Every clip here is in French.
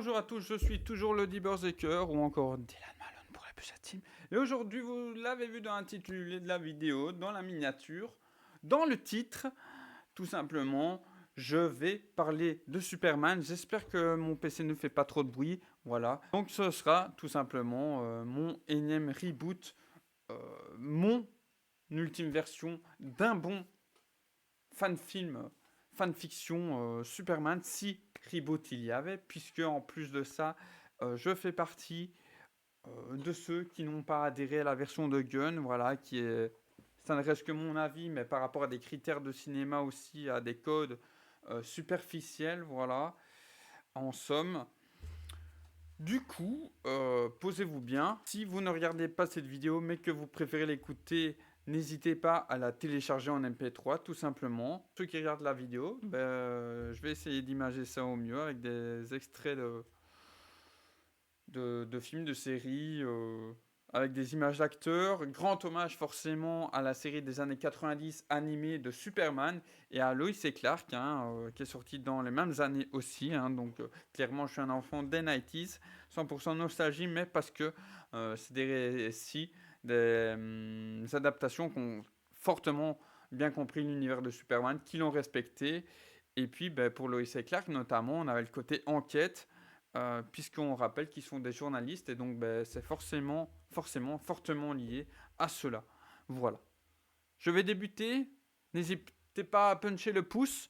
Bonjour à tous, je suis toujours le Berserker ou encore Dylan Malone pour les plus intimes. Et aujourd'hui, vous l'avez vu dans l'intitulé de la vidéo, dans la miniature, dans le titre, tout simplement, je vais parler de Superman. J'espère que mon PC ne fait pas trop de bruit. Voilà. Donc ce sera tout simplement mon énième reboot, mon ultime version d'un bon fan-film, fanfiction Superman, si reboot il y avait, puisque en plus de ça, je fais partie de ceux qui n'ont pas adhéré à la version de Gunn, voilà, qui est, ça ne reste que mon avis, mais par rapport à des critères de cinéma aussi, à des codes superficiels, voilà, en somme. Du coup, posez-vous bien. Si vous ne regardez pas cette vidéo, mais que vous préférez l'écouter, n'hésitez pas à la télécharger en MP3, tout simplement. Ceux qui regardent la vidéo, je vais essayer d'imager ça au mieux avec des extraits de films, de séries, avec des images d'acteurs. Grand hommage forcément à la série des années 90 animée de Superman et à Lois et Clark, qui est sortie dans les mêmes années aussi. Donc clairement, je suis un enfant des 90s, 100% nostalgie, mais parce que c'est des récits, des adaptations qui ont fortement bien compris l'univers de Superman, qui l'ont respecté. Et puis pour Lois et Clark notamment, on avait le côté enquête, puisqu'on rappelle qu'ils sont des journalistes et donc c'est fortement lié à cela. Voilà. Je vais débuter. N'hésitez pas à puncher le pouce,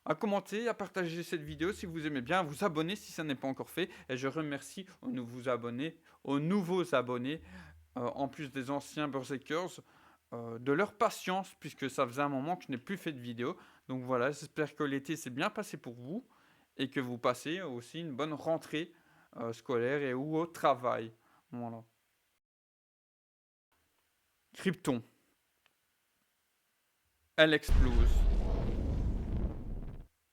à commenter, à partager cette vidéo si vous aimez bien, à vous abonner si ça n'est pas encore fait. Et je remercie aux nouveaux abonnés, en plus des anciens Berserkers, de leur patience, puisque ça faisait un moment que je n'ai plus fait de vidéo. Donc voilà, j'espère que l'été s'est bien passé pour vous et que vous passez aussi une bonne rentrée scolaire et ou au travail. Voilà. Krypton. Elle explose.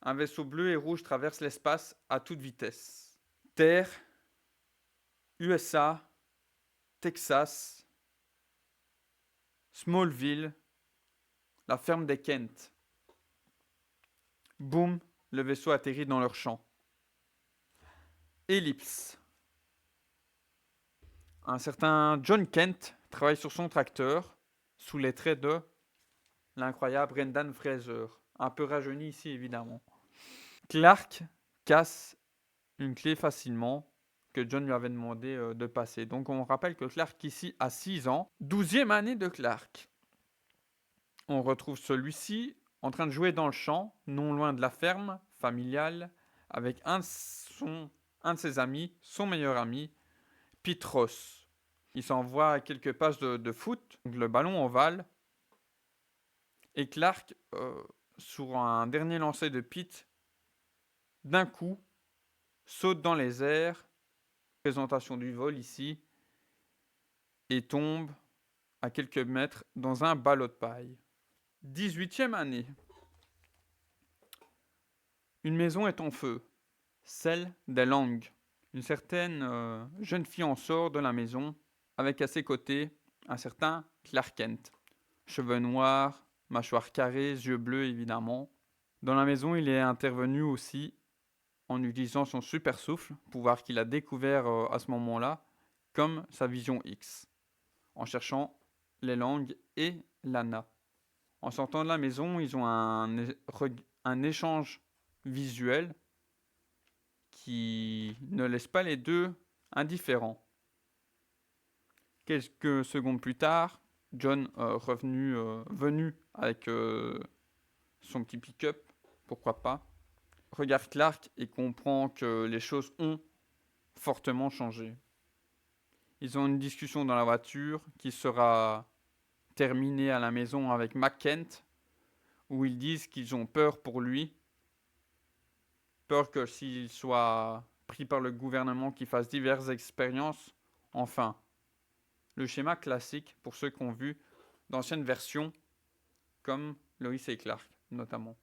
Un vaisseau bleu et rouge traverse l'espace à toute vitesse. Terre, USA, Texas, Smallville, la ferme des Kent. Boum, le vaisseau atterrit dans leur champ. Ellipse. Un certain John Kent travaille sur son tracteur sous les traits de l'incroyable Brendan Fraser. Un peu rajeuni ici, évidemment. Clark casse une clé facilement que John lui avait demandé de passer. Donc on rappelle que Clark ici a 6 ans. 12e année de Clark. On retrouve celui-ci en train de jouer dans le champ, non loin de la ferme familiale, avec un de ses amis, son meilleur ami, Pete Ross. Il s'envoie quelques passes de foot, donc le ballon ovale, et Clark, sur un dernier lancer de Pete, d'un coup, saute dans les airs, présentation du vol ici, et tombe à quelques mètres dans un ballot de paille. 18e année. Une maison est en feu, celle des Lang. Une certaine jeune fille en sort de la maison, avec à ses côtés un certain Clark Kent. Cheveux noirs, mâchoire carrée, yeux bleus évidemment. Dans la maison, il est intervenu aussi en utilisant son super souffle, pouvoir qu'il a découvert à ce moment-là, comme sa vision X, en cherchant les langues et Lana. En sortant de la maison, ils ont un échange visuel qui ne laisse pas les deux indifférents. Quelques secondes plus tard, John venu avec son petit pick-up, pourquoi pas, regarde Clark et comprend que les choses ont fortement changé. Ils ont une discussion dans la voiture qui sera terminée à la maison avec McKent, où ils disent qu'ils ont peur pour lui, peur que s'il soit pris par le gouvernement qu'il fasse diverses expériences. Enfin, le schéma classique pour ceux qui ont vu d'anciennes versions comme Lois et Clark notamment.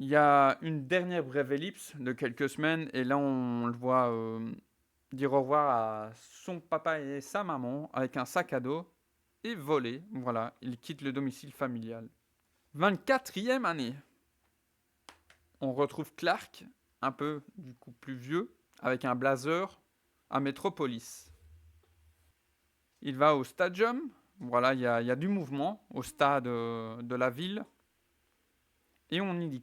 Il y a une dernière brève ellipse de quelques semaines et là on le voit dire au revoir à son papa et sa maman avec un sac à dos et voler. Voilà, il quitte le domicile familial. 24e année. On retrouve Clark, un peu du coup plus vieux, avec un blazer à Metropolis. Il va au stadium. Voilà, il y a du mouvement au stade de la ville. Et on y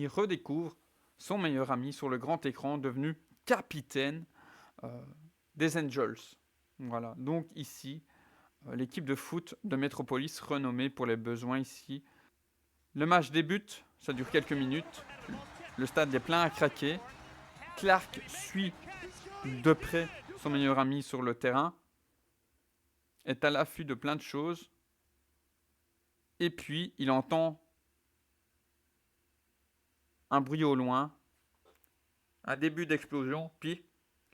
redécouvre son meilleur ami sur le grand écran, devenu capitaine euh, des Angels. Voilà, donc ici, l'équipe de foot de Metropolis, renommée pour les besoins ici. Le match débute, ça dure quelques minutes. Le stade est plein à craquer. Clark suit de près son meilleur ami sur le terrain, est à l'affût de plein de choses. Et puis, il entend un bruit au loin, un début d'explosion, puis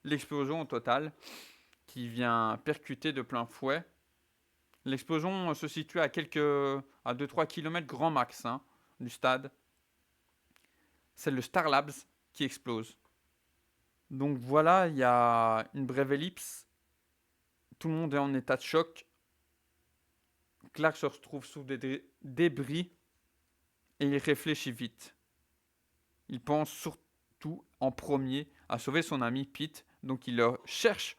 l'explosion au total qui vient percuter de plein fouet. L'explosion se situe à 2-3 km grand max du stade. C'est le Star Labs qui explose. Donc voilà, il y a une brève ellipse. Tout le monde est en état de choc. Clark se retrouve sous des débris et il réfléchit vite. Il pense surtout en premier à sauver son ami Pete. Donc il le cherche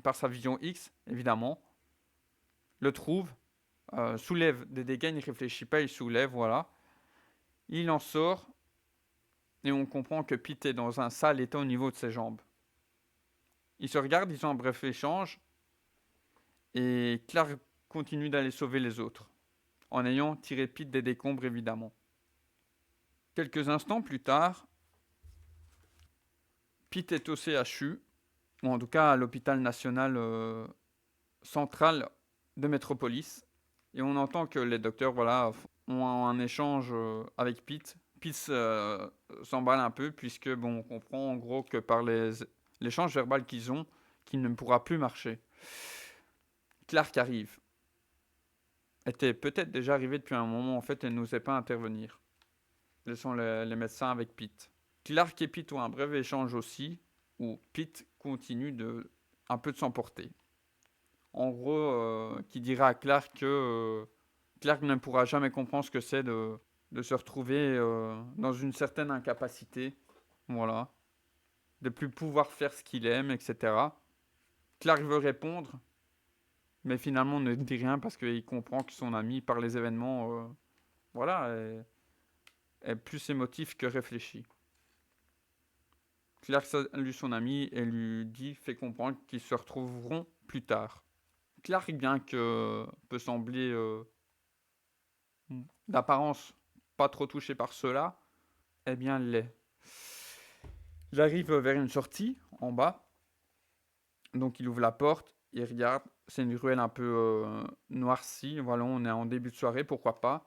par sa vision X, évidemment. Le trouve, soulève des dégâts, il ne réfléchit pas, il soulève, voilà. Il en sort et on comprend que Pete est dans un sale état au niveau de ses jambes. Ils se regardent, ils ont un bref échange et Clark continue d'aller sauver les autres, en ayant tiré Pete des décombres évidemment. Quelques instants plus tard, Pete est au CHU, ou en tout cas à l'hôpital national central de Metropolis, et on entend que les docteurs ont un échange avec Pete. Pete s'emballe un peu, puisque on comprend en gros que par l'échange verbal qu'ils ont, qu'il ne pourra plus marcher. Clark arrive. Était peut-être déjà arrivé depuis un moment, en fait, elle n'osait pas intervenir. Laissons les médecins avec Pete. Clark et Pete ont un bref échange aussi, où Pete continue un peu de s'emporter. En gros, qui dira à Clark que Clark ne pourra jamais comprendre ce que c'est de se retrouver dans une certaine incapacité, voilà, de plus pouvoir faire ce qu'il aime, etc. Clark veut répondre, mais finalement ne dit rien parce qu'il comprend que son ami, par les événements, est plus émotif que réfléchi. Clark salue son ami et lui fait comprendre qu'ils se retrouveront plus tard. Clark, bien que peut sembler d'apparence pas trop touché par cela, eh bien l'est. J'arrive vers une sortie en bas, donc il ouvre la porte, il regarde, c'est une ruelle un peu noircie, voilà, on est en début de soirée, pourquoi pas.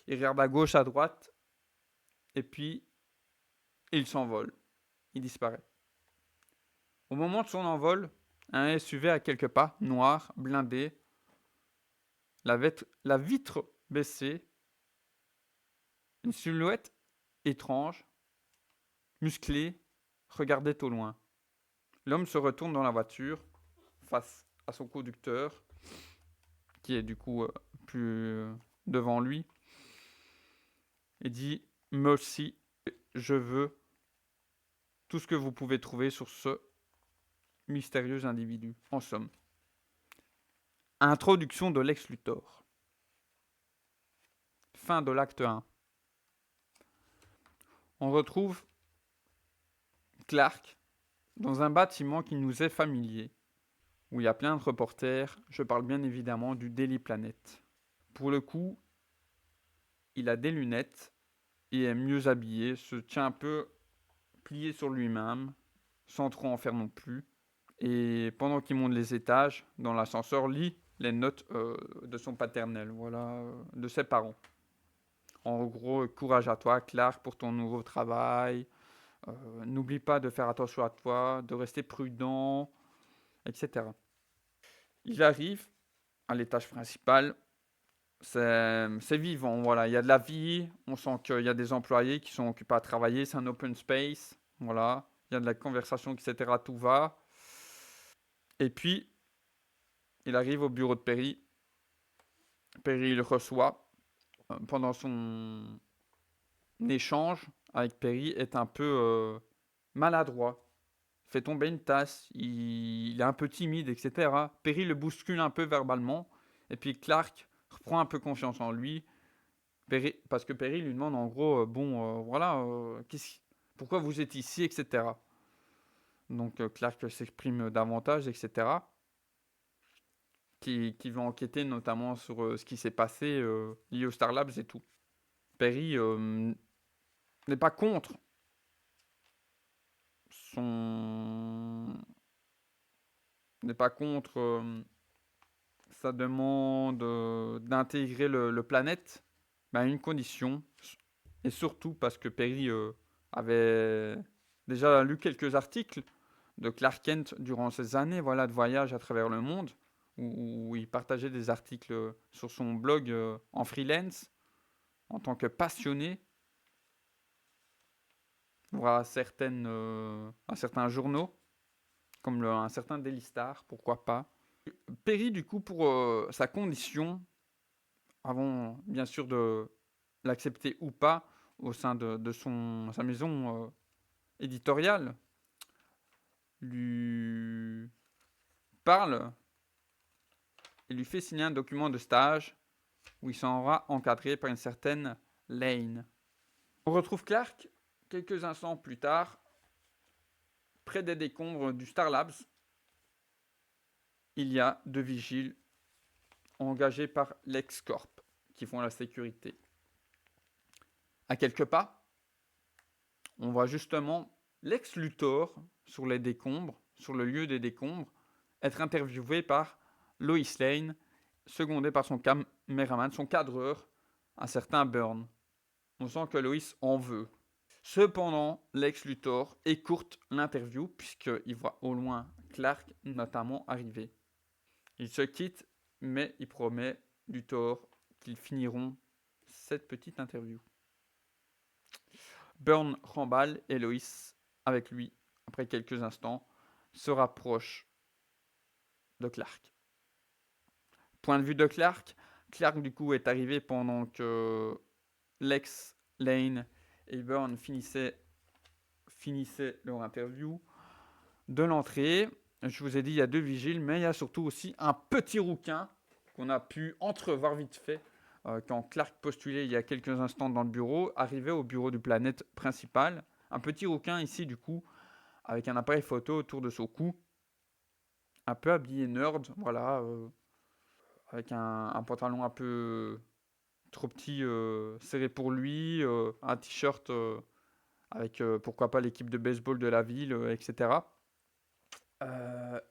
Il regarde à gauche, à droite, et puis il s'envole, il disparaît. Au moment de son envol, un SUV à quelques pas, noir, blindé, la vitre baissée, une silhouette étrange, musclée, regardait au loin. L'homme se retourne dans la voiture, face à son conducteur, qui est du coup plus devant lui, et dit « Merci, je veux tout ce que vous pouvez trouver sur ce mystérieux individu. » En somme. Introduction de Lex Luthor. Fin de l'acte 1. On retrouve Clark dans un bâtiment qui nous est familier, où il y a plein de reporters. Je parle bien évidemment du Daily Planet. Pour le coup, il a des lunettes et est mieux habillé, se tient un peu plié sur lui-même, sans trop en faire non plus. Et pendant qu'il monte les étages, dans l'ascenseur, lit les notes de son paternel, voilà, de ses parents. En gros, courage à toi, Clark, pour ton nouveau travail. N'oublie pas de faire attention à toi, de rester prudent, etc. Il arrive à l'étage principal. C'est vivant, voilà. Il y a de la vie. On sent qu'il y a des employés qui sont occupés à travailler. C'est un open space, voilà. Il y a de la conversation, etc. Tout va. Et puis, il arrive au bureau de Perry. Perry le reçoit pendant son échange avec Perry est un peu maladroit. Il fait tomber une tasse, il est un peu timide, etc. Perry le bouscule un peu verbalement, et puis Clark reprend un peu confiance en lui, parce que Perry lui demande en gros, voilà, pourquoi vous êtes ici, etc. Donc Clark s'exprime davantage, etc. Qui va enquêter notamment sur ce qui s'est passé lié au Star Labs et tout. Perry n'est pas contre son... n'est pas contre sa demande d'intégrer le planète, mais à une condition, et surtout parce que Perry avait déjà lu quelques articles de Clark Kent durant ces années voilà, de voyage à travers le monde, où il partageait des articles sur son blog en freelance, en tant que passionné, ou à certains journaux, comme un certain Daily Star, pourquoi pas. Perry, du coup, pour sa condition, avant bien sûr de l'accepter ou pas au sein de sa maison éditoriale, lui parle et lui fait signer un document de stage où il sera encadré par une certaine Lane. On retrouve Clark quelques instants plus tard, près des décombres du Star Labs. Il y a 2 vigiles engagés par l'X-Corp qui font la sécurité. À quelques pas, on voit justement Lex Luthor sur les décombres, sur le lieu des décombres, être interviewé par Lois Lane, secondé par son caméraman, son cadreur, un certain Byrne. On sent que Lois en veut. Cependant, Lex Luthor écourte l'interview puisqu'il voit au loin Clark notamment arriver. Il se quitte, mais il promet Luthor qu'ils finiront cette petite interview. Byrne remballe et Lois, avec lui, après quelques instants, se rapproche de Clark. Point de vue de Clark, Clark du coup est arrivé pendant que Lex, Lane et Byrne finissaient leur interview. De l'entrée, je vous ai dit il y a 2 vigiles, mais il y a surtout aussi un petit rouquin qu'on a pu entrevoir vite fait quand Clark postulait il y a quelques instants dans le bureau, arrivé au bureau du planète principal. Un petit rouquin ici du coup, avec un appareil photo autour de son cou, un peu habillé nerd, voilà, avec un pantalon un peu trop petit serré pour lui, un t-shirt avec pourquoi pas l'équipe de baseball de la ville, etc.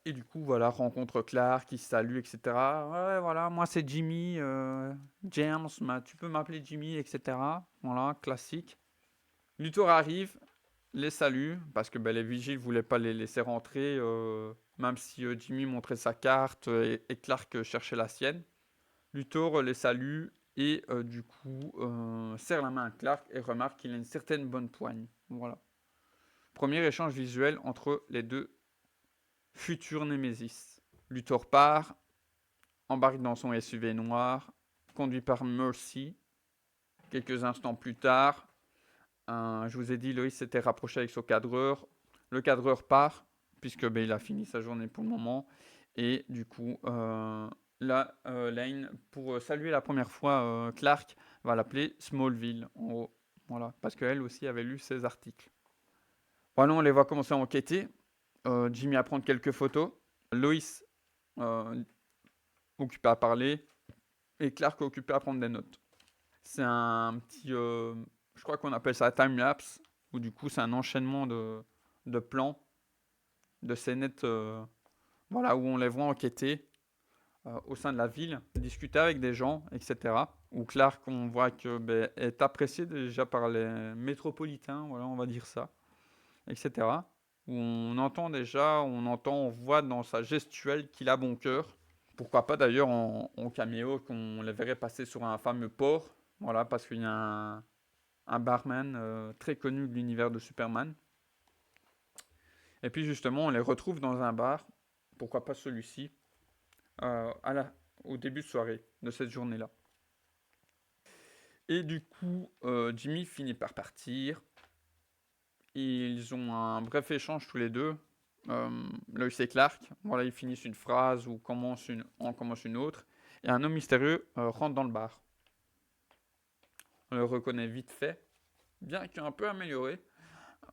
Et du coup, voilà, rencontre Clark, qui se salue, etc. Ouais, voilà, moi c'est Jimmy, James, tu peux m'appeler Jimmy, etc. Voilà, classique. Luthor arrive, les salue, parce que les vigiles ne voulaient pas les laisser rentrer, même si Jimmy montrait sa carte et Clark cherchait la sienne. Luthor les salue et du coup serre la main à Clark et remarque qu'il a une certaine bonne poigne. Voilà. Premier échange visuel entre les deux futurs Némésis. Luthor part, embarque dans son SUV noir, conduit par Mercy. Quelques instants plus tard, je vous ai dit, Lois s'était rapproché avec son cadreur. Le cadreur part, puisque il a fini sa journée pour le moment. Et du coup, Lane, pour saluer la première fois Clark, va l'appeler Smallville, en haut. Voilà, parce qu'elle aussi avait lu ses articles. Voilà, on les voit commencer à enquêter. Jimmy à prendre quelques photos. Lois occupé à parler. Et Clark occupé à prendre des notes. C'est un petit... je crois qu'on appelle ça time-lapse. Où du coup, c'est un enchaînement de plans, de scénettes, voilà, où on les voit enquêter au sein de la ville, discuter avec des gens, etc. Où Clark, on voit que est apprécié déjà par les métropolitains, voilà, on va dire ça, etc. Où on voit dans sa gestuelle qu'il a bon cœur. Pourquoi pas d'ailleurs en caméo qu'on les verrait passer sur un fameux port, voilà, parce qu'il y a un barman très connu de l'univers de Superman. Et puis justement, on les retrouve dans un bar, pourquoi pas celui-ci, au début de soirée de cette journée-là. Et du coup, Jimmy finit par partir. Ils ont un bref échange tous les deux. Lois et Clark, voilà, ils finissent une phrase ou on commence une autre. Et un homme mystérieux rentre dans le bar. On le reconnaît vite fait, bien qu'il est un peu amélioré,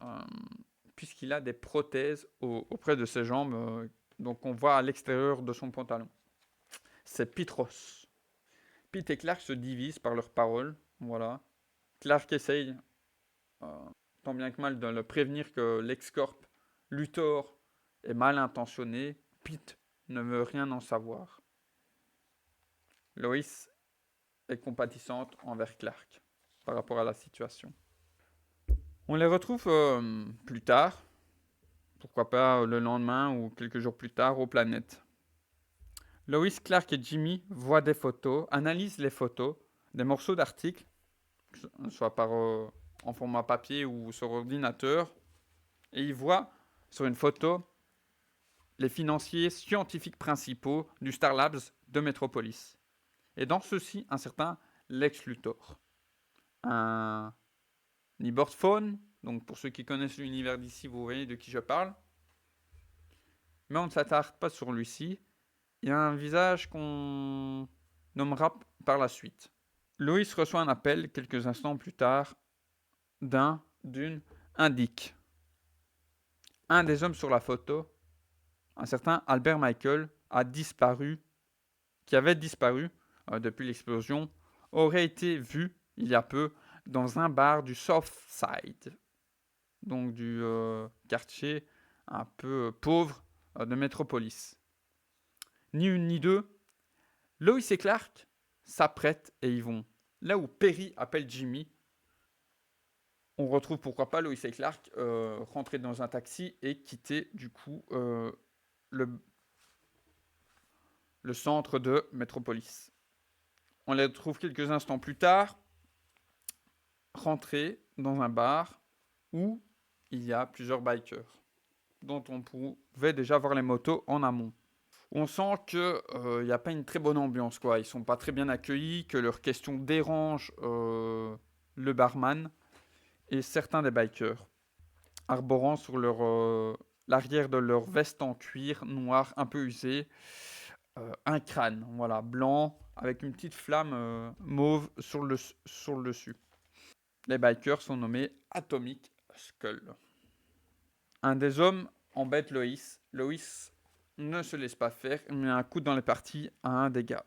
euh, puisqu'il a des prothèses auprès de ses jambes, donc on voit à l'extérieur de son pantalon. C'est Pete Ross. Pete et Clark se divisent par leurs paroles, voilà. Clark essaye, euh, tant bien que mal, de le prévenir que l'ex-corp Luthor est mal intentionné. Pete ne veut rien en savoir. Lois est compatissante envers Clark par rapport à la situation. On les retrouve plus tard, pourquoi pas le lendemain ou quelques jours plus tard, aux planètes. Lois, Clark et Jimmy voient des photos, analysent les photos, des morceaux d'articles, soit en format papier ou sur ordinateur, et ils voient sur une photo les financiers scientifiques principaux du Star Labs de Metropolis. Et dans ceux-ci, un certain Lex Luthor. Un Nyborg Fawn, donc pour ceux qui connaissent l'univers d'ici, vous voyez de qui je parle. Mais on ne s'attarde pas sur lui-ci. Il a un visage qu'on nommera par la suite. Lois reçoit un appel quelques instants plus tard un Dick. Un des hommes sur la photo, un certain Albert Michael, qui avait disparu depuis l'explosion, aurait été vu il y a peu dans un bar du South Side, donc du quartier un peu pauvre de Metropolis. Ni une ni deux, Lois et Clark s'apprêtent et y vont. Là où Perry appelle Jimmy, on retrouve pourquoi pas Lois et Clark rentrer dans un taxi et quitter du coup le centre de Metropolis. On les retrouve quelques instants plus tard, rentrer dans un bar où il y a plusieurs bikers, dont on pouvait déjà voir les motos en amont. On sent qu'il n'y a pas une très bonne ambiance, quoi. Ils sont pas très bien accueillis, que leurs questions dérangent le barman et certains des bikers, arborant sur l'arrière de leur veste en cuir noir un peu usée un crâne, voilà, blanc, avec une petite flamme mauve sur le dessus. Les bikers sont nommés Atomic Skull. Un des hommes embête Lois. Lois ne se laisse pas faire, il met un coup dans les parties à un des gars.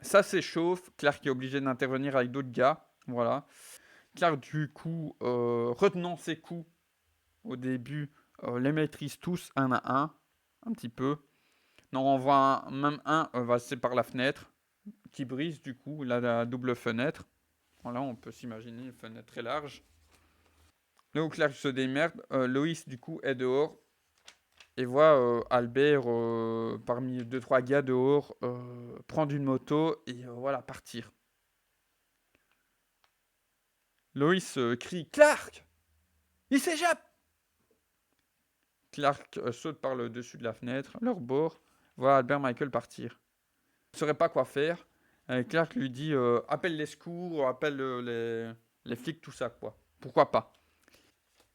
Ça s'échauffe, Clark est obligé d'intervenir avec d'autres gars, voilà. Clark, du coup, retenant ses coups au début, les maîtrise tous un à un petit peu. Non, on voit même un passer par la fenêtre, qui brise du coup la double fenêtre. Voilà, on peut s'imaginer une fenêtre très large. Là où Clark se démerde, Lois du coup est dehors et voit Albert parmi 2-3 gars dehors prendre une moto et voilà partir. Lois crie Clark, il s'échappe. Clark saute par le dessus de la fenêtre, leur bord, voit Albert Michael partir. Il ne saurait pas quoi faire. Clark lui dit appelle les secours, appelle les flics, tout ça quoi. Pourquoi pas.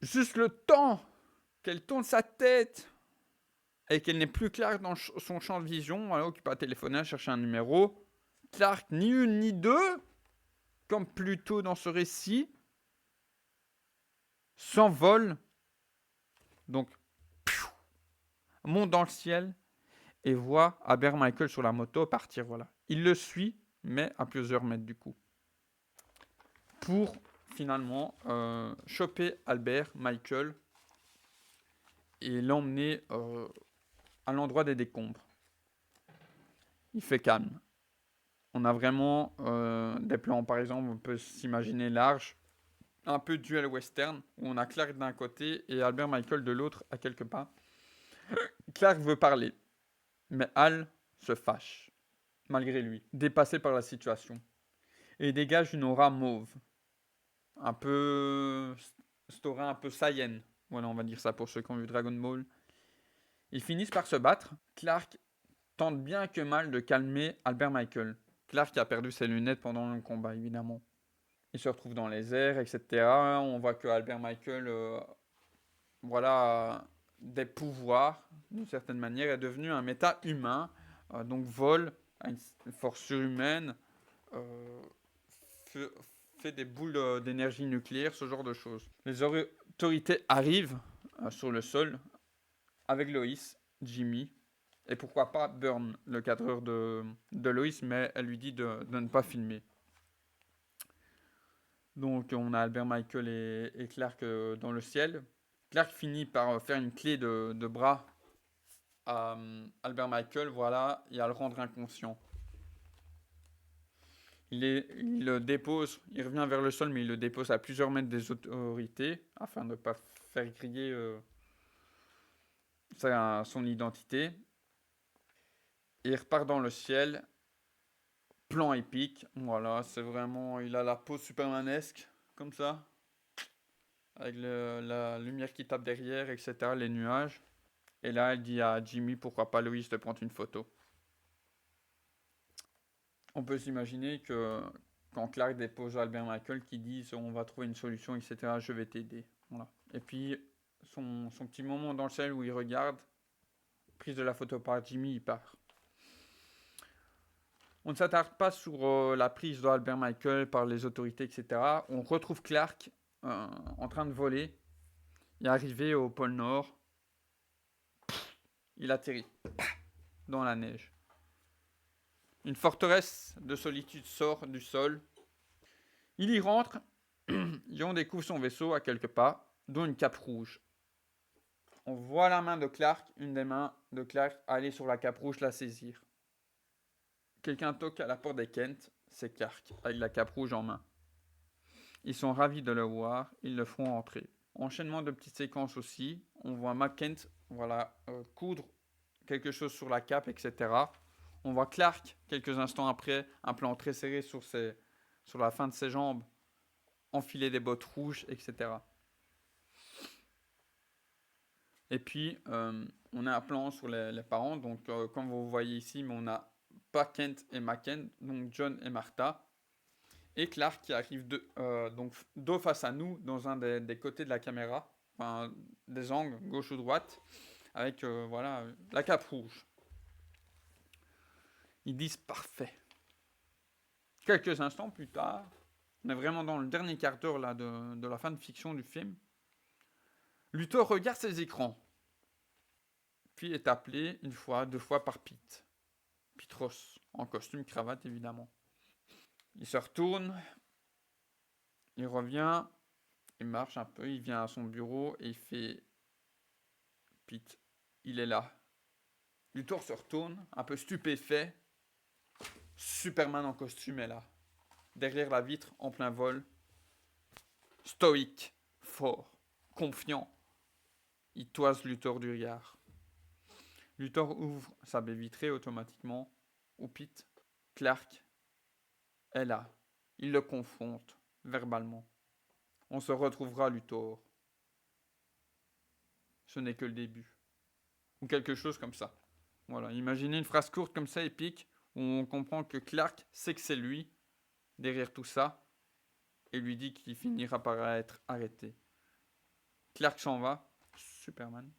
Juste le temps qu'elle tourne sa tête et qu'elle n'est plus Clark dans son champ de vision, elle occupe à téléphoner, à chercher un numéro. Clark, ni une ni deux, comme plus tôt dans ce récit, s'envole, donc monte dans le ciel et voit Albert Michael sur la moto partir. Voilà. Il le suit, mais à plusieurs mètres du coup, pour finalement choper Albert Michael et l'emmener à l'endroit des décombres. Il fait calme. On a vraiment des plans, par exemple, on peut s'imaginer large, un peu duel western, où on a Clark d'un côté et Albert Michael de l'autre à quelques pas. Clark veut parler, mais Al se fâche, malgré lui, dépassé par la situation, et dégage une aura mauve, un peu... cette aura un peu Saiyan, voilà, on va dire ça pour ceux qui ont vu Dragon Ball. Ils finissent par se battre. Clark tente bien que mal de calmer Albert Michael. Clark a perdu ses lunettes pendant le combat, évidemment. Il se retrouve dans les airs, etc. On voit que Albert Michael, voilà, a des pouvoirs, d'une certaine manière, est devenu un méta-humain, donc vole à une force surhumaine, euh, fait, fait des boules d'énergie nucléaire, ce genre de choses. Les autorités arrivent sur le sol avec Loïs, Jimmy, et pourquoi pas Burn, le cadreur de Loïs, mais elle lui dit de ne pas filmer. Donc on a Albert Michael et Clark dans le ciel. Clark finit par faire une clé de bras à Albert Michael, voilà, et à le rendre inconscient. Il le dépose, il revient vers le sol, mais il le dépose à plusieurs mètres des autorités, afin de ne pas faire griller son identité. Et il repart dans le ciel. Plan épique, voilà, c'est vraiment, il a la pose supermanesque, comme ça, avec la lumière qui tape derrière, etc., les nuages. Et là, elle dit à Jimmy, pourquoi pas Loïs de prendre une photo. On peut s'imaginer que quand Clark dépose Albert Michael, qui disent on va trouver une solution, etc., je vais t'aider. Voilà. Et puis, son petit moment dans le ciel où il regarde, prise de la photo par Jimmy, il part. On ne s'attarde pas sur la prise d'Albert Michael par les autorités, etc. On retrouve Clark en train de voler. Il est arrivé au pôle Nord. Il atterrit dans la neige. Une forteresse de solitude sort du sol. Il y rentre. Et on découvre son vaisseau à quelques pas, dont une cape rouge. On voit la main de Clark, une des mains de Clark, aller sur la cape rouge, la saisir. Quelqu'un toque à la porte des Kent, c'est Clark, avec la cape rouge en main. Ils sont ravis de le voir, ils le font entrer. Enchaînement de petites séquences aussi, on voit McKent, voilà, coudre quelque chose sur la cape, etc. On voit Clark, quelques instants après, un plan très serré sur la fin de ses jambes, enfiler des bottes rouges, etc. Et puis, on a un plan sur les parents, donc comme vous voyez ici, mais on a pas Kent et McKent, donc John et Martha. Et Clark qui arrive donc dos face à nous dans un des côtés de la caméra, enfin des angles gauche ou droite, avec voilà la cape rouge. Ils disent parfait. Quelques instants plus tard, on est vraiment dans le dernier quart d'heure là de la fin de fiction du film. Luthor regarde ses écrans, puis est appelé une fois, deux fois par Pete. Pete Ross, en costume cravate évidemment. Il se retourne, il revient, il marche un peu, il vient à son bureau et il fait Pete, il est là. Luthor se retourne, un peu stupéfait. Superman en costume est là. Derrière la vitre, en plein vol. Stoïque, fort, confiant. Il toise Luthor du regard. Luthor ouvre sa baie vitrée automatiquement. Ou Pete, Clark est là. Il le confronte verbalement. On se retrouvera, Luthor. Ce n'est que le début. Ou quelque chose comme ça. Voilà, imaginez une phrase courte comme ça, épique, où on comprend que Clark sait que c'est lui, derrière tout ça, et lui dit qu'il finira par être arrêté. Clark s'en va, Superman,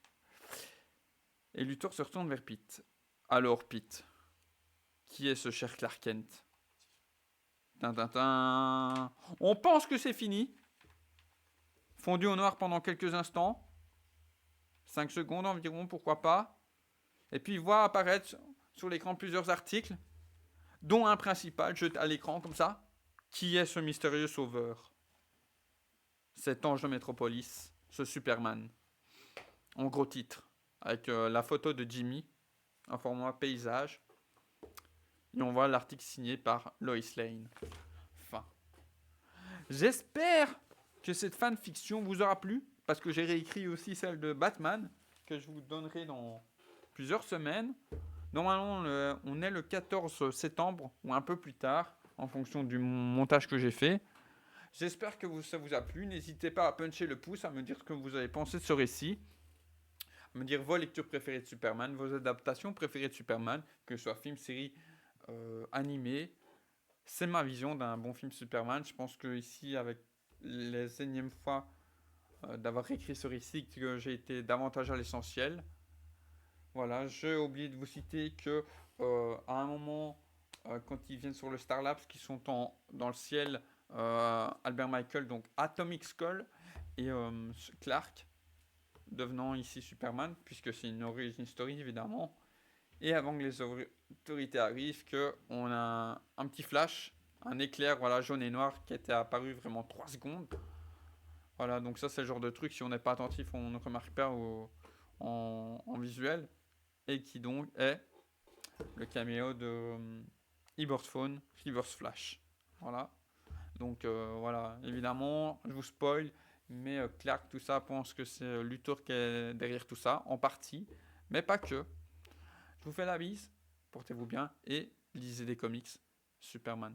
et Luthor se retourne vers Pete. Alors, Pete, qui est ce cher Clark Kent? Tintintin. On pense que c'est fini. Fondu au noir pendant quelques instants. 5 secondes environ, pourquoi pas. Et puis il voit apparaître sur l'écran plusieurs articles, dont un principal jeté à l'écran comme ça. Qui est ce mystérieux sauveur? Cet ange de Métropolis, ce Superman. En gros titre, avec la photo de Jimmy, en format paysage. Et on voit l'article signé par Lois Lane. Fin. J'espère que cette fanfiction vous aura plu, parce que j'ai réécrit aussi celle de Batman, que je vous donnerai dans plusieurs semaines. Normalement, on est le 14 septembre, ou un peu plus tard, en fonction du montage que j'ai fait. J'espère que ça vous a plu. N'hésitez pas à puncher le pouce, à me dire ce que vous avez pensé de ce récit. À me dire vos lectures préférées de Superman, vos adaptations préférées de Superman, que ce soit film, série, animé. C'est ma vision d'un bon film Superman. Je pense que ici, avec les énièmes fois d'avoir écrit ce récit, que j'ai été davantage à l'essentiel. Voilà, j'ai oublié de vous citer que à un moment, quand ils viennent sur le Star Labs, qui sont dans le ciel, Albert Michael, donc Atomic Skull et Clark, devenant ici Superman, puisque c'est une origin story évidemment. Et avant que les autorités arrivent, que on a un petit flash, un éclair, voilà, jaune et noir, qui était apparu vraiment 3 secondes. Voilà, donc ça c'est le genre de truc, si on n'est pas attentif, on ne remarque pas en visuel. Et qui donc est le caméo de Eber's Phone, Reverse Flash. Voilà. Donc voilà, évidemment, je vous spoil, mais Clark, tout ça, pense que c'est Luthor qui est derrière tout ça, en partie, mais pas que. Je vous fais la bise, portez-vous bien et lisez des comics. Superman.